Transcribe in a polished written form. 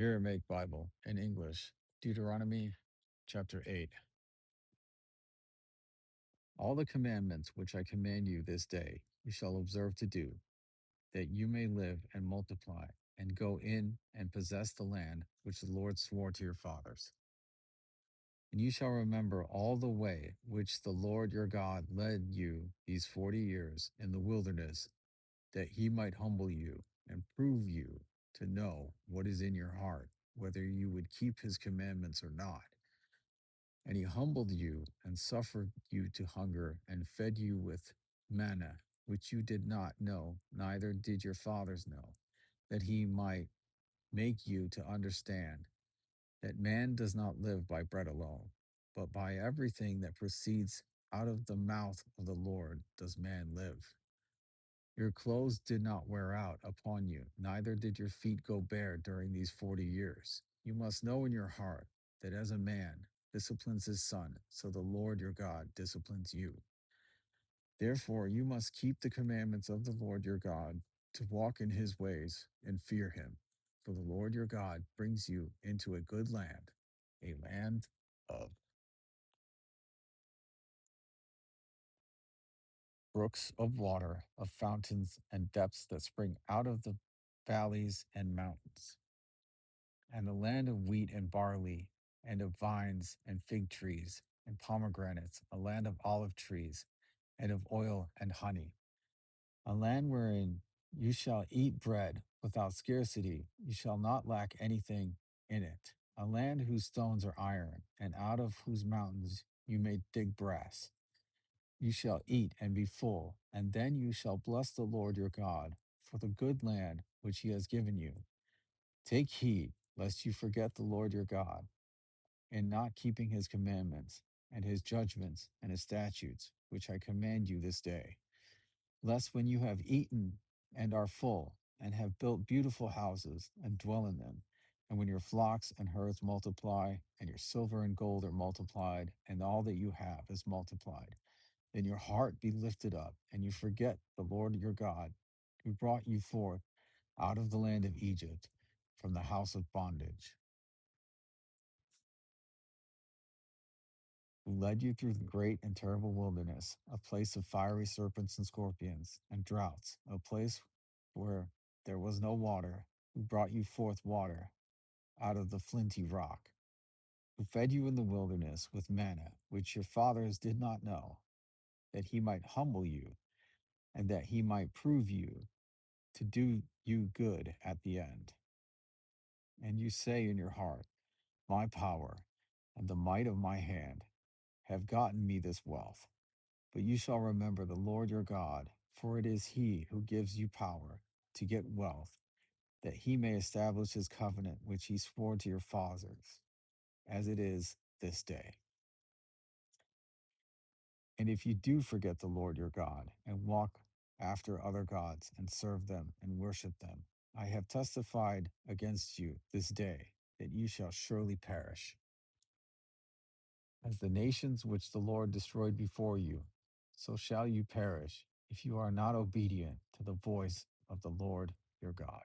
Aramaic Bible in English, Deuteronomy Chapter 8. All the commandments which I command you this day, you shall observe to do, that you may live and multiply, and go in and possess the land which the Lord swore to your fathers. And you shall remember all the way which the Lord your God led you these 40 years in the wilderness, that he might humble you and prove you to know what is in your heart, whether you would keep his commandments or not. And he humbled you and suffered you to hunger and fed you with manna, which you did not know, neither did your fathers know, that he might make you to understand that man does not live by bread alone, but by everything that proceeds out of the mouth of the Lord does man live. Your clothes did not wear out upon you, neither did your feet go bare during these 40 years. You must know in your heart that as a man disciplines his son, so the Lord your God disciplines you. Therefore, you must keep the commandments of the Lord your God, to walk in his ways and fear him. For the Lord your God brings you into a good land, a land of brooks of water, of fountains and depths that spring out of the valleys and mountains, and a land of wheat and barley, and of vines and fig trees and pomegranates, a land of olive trees, and of oil and honey, a land wherein you shall eat bread without scarcity, you shall not lack anything in it, a land whose stones are iron, and out of whose mountains you may dig brass. You shall eat and be full, and then you shall bless the Lord your God for the good land which he has given you. Take heed lest you forget the Lord your God in not keeping his commandments and his judgments and his statutes, which I command you this day. Lest when you have eaten and are full, and have built beautiful houses and dwell in them, and when your flocks and herds multiply, and your silver and gold are multiplied, and all that you have is multiplied, then your heart be lifted up, and you forget the Lord your God, who brought you forth out of the land of Egypt, from the house of bondage, who led you through the great and terrible wilderness, a place of fiery serpents and scorpions, and droughts, a place where there was no water, who brought you forth water out of the flinty rock, who fed you in the wilderness with manna, which your fathers did not know, that he might humble you, and that he might prove you to do you good at the end. And you say in your heart, my power and the might of my hand have gotten me this wealth. But you shall remember the Lord your God, for it is he who gives you power to get wealth, that he may establish his covenant which he swore to your fathers, as it is this day. And if you do forget the Lord your God, and walk after other gods, and serve them and worship them, I have testified against you this day that you shall surely perish. As the nations which the Lord destroyed before you, so shall you perish if you are not obedient to the voice of the Lord your God.